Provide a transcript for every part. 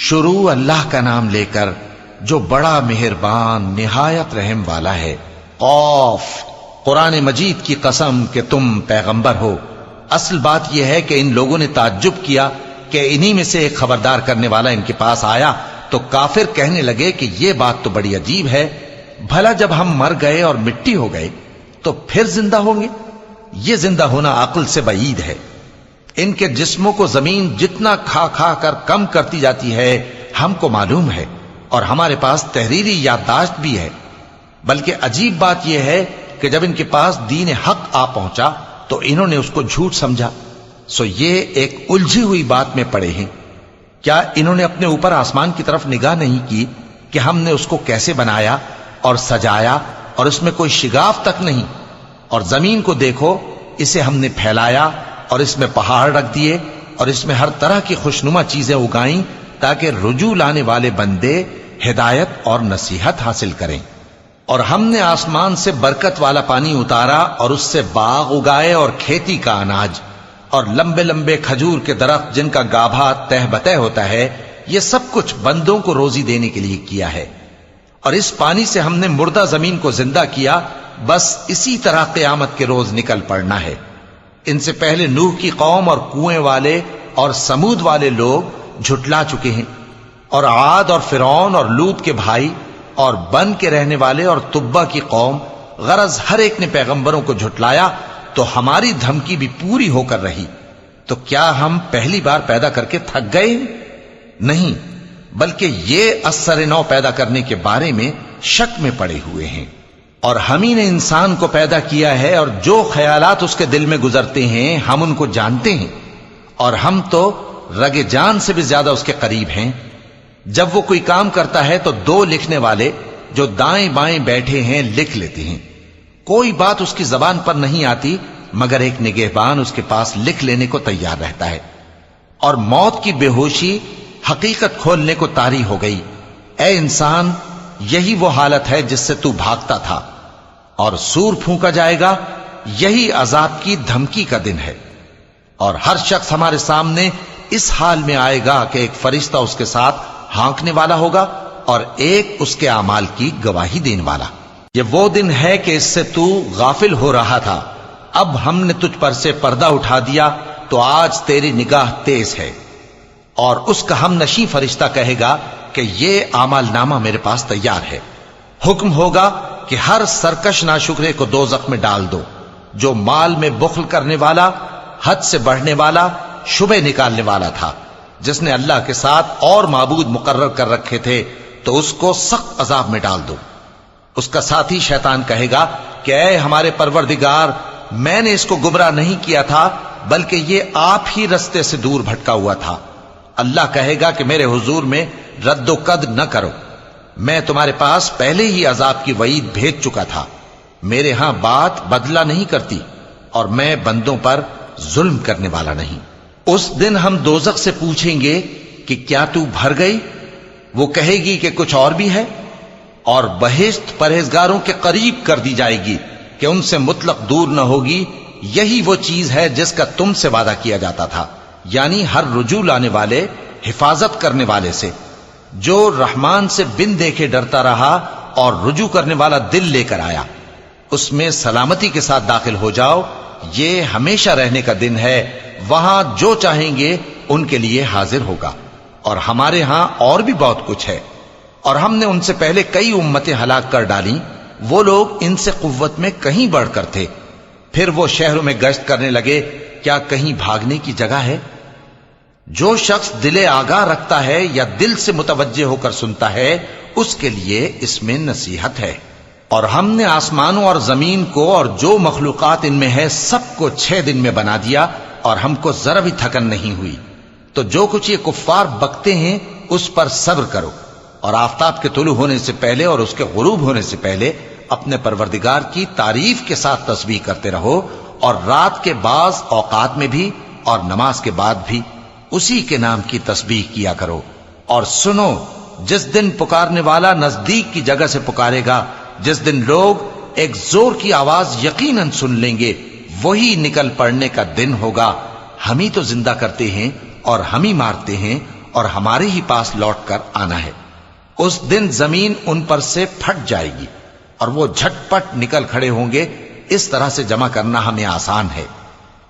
شروع اللہ کا نام لے کر جو بڑا مہربان نہایت رحم والا ہے۔ قاف، قرآن مجید کی قسم کہ تم پیغمبر ہو۔ اصل بات یہ ہے کہ ان لوگوں نے تعجب کیا کہ انہی میں سے ایک خبردار کرنے والا ان کے پاس آیا تو کافر کہنے لگے کہ یہ بات تو بڑی عجیب ہے، بھلا جب ہم مر گئے اور مٹی ہو گئے تو پھر زندہ ہوں گے؟ یہ زندہ ہونا عقل سے بعید ہے۔ ان کے جسموں کو زمین جتنا کھا کھا کر کم کرتی جاتی ہے ہم کو معلوم ہے، اور ہمارے پاس تحریری یادداشت بھی ہے۔ بلکہ عجیب بات یہ ہے کہ جب ان کے پاس دین حق آ پہنچا تو انہوں نے اس کو جھوٹ سمجھا۔ سو یہ ایک الجھی ہوئی بات میں پڑے ہیں۔ کیا انہوں نے اپنے اوپر آسمان کی طرف نگاہ نہیں کی کہ ہم نے اس کو کیسے بنایا اور سجایا، اور اس میں کوئی شگاف تک نہیں؟ اور زمین کو دیکھو، اسے ہم نے پھیلایا اور اس میں پہاڑ رکھ دیے اور اس میں ہر طرح کی خوشنما چیزیں اگائیں تاکہ رجوع لانے والے بندے ہدایت اور نصیحت حاصل کریں۔ اور ہم نے آسمان سے برکت والا پانی اتارا اور اس سے باغ اگائے اور کھیتی کا اناج اور لمبے لمبے کھجور کے درخت جن کا گابھا تہ بتہ ہوتا ہے، یہ سب کچھ بندوں کو روزی دینے کے لیے کیا ہے۔ اور اس پانی سے ہم نے مردہ زمین کو زندہ کیا، بس اسی طرح قیامت کے روز نکل پڑنا ہے۔ ان سے پہلے نوح کی قوم اور کنویں والے اور سمود والے لوگ جھٹلا چکے ہیں، اور عاد اور فرعون اور لوط کے بھائی اور بن کے رہنے والے اور تبا کی قوم، غرض ہر ایک نے پیغمبروں کو جھٹلایا تو ہماری دھمکی بھی پوری ہو کر رہی۔ تو کیا ہم پہلی بار پیدا کر کے تھک گئے؟ نہیں، بلکہ یہ اثر نو پیدا کرنے کے بارے میں شک میں پڑے ہوئے ہیں۔ اور ہم ہی نے انسان کو پیدا کیا ہے، اور جو خیالات اس کے دل میں گزرتے ہیں ہم ان کو جانتے ہیں، اور ہم تو رگ جان سے بھی زیادہ اس کے قریب ہیں۔ جب وہ کوئی کام کرتا ہے تو دو لکھنے والے جو دائیں بائیں بیٹھے ہیں لکھ لیتے ہیں۔ کوئی بات اس کی زبان پر نہیں آتی مگر ایک نگہبان اس کے پاس لکھ لینے کو تیار رہتا ہے۔ اور موت کی بے ہوشی حقیقت کھولنے کو طاری ہو گئی۔ اے انسان، یہی وہ حالت ہے جس سے تو بھاگتا تھا، اور سور پھونکا جائے گا، یہی عذاب کی دھمکی کا دن ہے۔ اور ہر شخص ہمارے سامنے اس حال میں آئے گا کہ ایک فرشتہ اس کے ساتھ ہانکنے والا ہوگا اور ایک اس کے اعمال کی گواہی دینے والا۔ یہ وہ دن ہے کہ اس سے تو غافل ہو رہا تھا، اب ہم نے تجھ پر سے پردہ اٹھا دیا تو آج تیری نگاہ تیز ہے۔ اور اس کا ہم نشیں فرشتہ کہے گا کہ یہ اعمال نامہ میرے پاس تیار ہے۔ حکم ہوگا کہ ہر سرکش ناشکرے کو دوزخ میں ڈال دو، جو مال میں بخل کرنے والا، حد سے بڑھنے والا، شبہ نکالنے والا تھا، جس نے اللہ کے ساتھ اور معبود مقرر کر رکھے تھے، تو اس کو سخت عذاب میں ڈال دو۔ اس کا ساتھی شیطان کہے گا کہ اے ہمارے پروردگار، میں نے اس کو گمراہ نہیں کیا تھا بلکہ یہ آپ ہی رستے سے دور بھٹکا ہوا تھا۔ اللہ کہے گا کہ میرے حضور میں رد و قد نہ کرو، میں تمہارے پاس پہلے ہی عذاب کی وعید بھیج چکا تھا۔ میرے ہاں بات بدلہ نہیں کرتی، اور میں بندوں پر ظلم کرنے والا نہیں۔ اس دن ہم دوزخ سے پوچھیں گے کہ کیا تو بھر گئی؟ وہ کہے گی کہ کچھ اور بھی ہے۔ اور بہشت پرہیزگاروں کے قریب کر دی جائے گی کہ ان سے مطلق دور نہ ہوگی۔ یہی وہ چیز ہے جس کا تم سے وعدہ کیا جاتا تھا، یعنی ہر رجوع لانے والے، حفاظت کرنے والے سے، جو رحمان سے بن دیکھے ڈرتا رہا اور رجوع کرنے والا دل لے کر آیا، اس میں سلامتی کے ساتھ داخل ہو جاؤ۔ یہ ہمیشہ رہنے کا دن ہے، وہاں جو چاہیں گے ان کے لیے حاضر ہوگا۔ اور ہمارے ہاں اور بھی بہت کچھ ہے، اور ہم نے ان سے پہلے کئی امتیں ہلاک کر ڈالیں، وہ لوگ ان سے قوت میں کہیں بڑھ کر تھے۔ پھر وہ شہروں میں گشت کرنے لگے، کیا کہیں بھاگنے کی جگہ ہے؟ جو شخص دل آگاہ رکھتا ہے یا دل سے متوجہ ہو کر سنتا ہے، اس کے لیے اس میں نصیحت ہے۔ اور ہم نے آسمانوں اور زمین کو اور جو مخلوقات ان میں ہے سب کو 6 دن میں بنا دیا، اور ہم کو ذرا بھی تھکن نہیں ہوئی۔ تو جو کچھ یہ کفار بکتے ہیں اس پر صبر کرو، اور آفتاب کے طلوع ہونے سے پہلے اور اس کے غروب ہونے سے پہلے اپنے پروردگار کی تعریف کے ساتھ تسبیح کرتے رہو، اور رات کے بعض اوقات میں بھی اور نماز کے بعد بھی اسی کے نام کی تسبیح کیا کرو۔ اور سنو، جس دن پکارنے والا نزدیک کی جگہ سے پکارے گا، جس دن لوگ ایک زور کی آواز یقیناً سن لیں گے، وہی نکل پڑنے کا دن ہوگا۔ ہم ہی تو زندہ کرتے ہیں اور ہم ہی مارتے ہیں، اور ہمارے ہی پاس لوٹ کر آنا ہے۔ اس دن زمین ان پر سے پھٹ جائے گی اور وہ جھٹ پٹ نکل کھڑے ہوں گے۔ اس طرح سے جمع کرنا ہمیں آسان ہے۔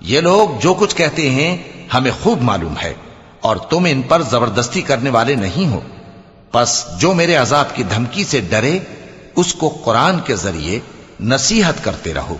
یہ لوگ جو کچھ کہتے ہیں ہمیں خوب معلوم ہے، اور تم ان پر زبردستی کرنے والے نہیں ہو۔ پس جو میرے عذاب کی دھمکی سے ڈرے اس کو قرآن کے ذریعے نصیحت کرتے رہو۔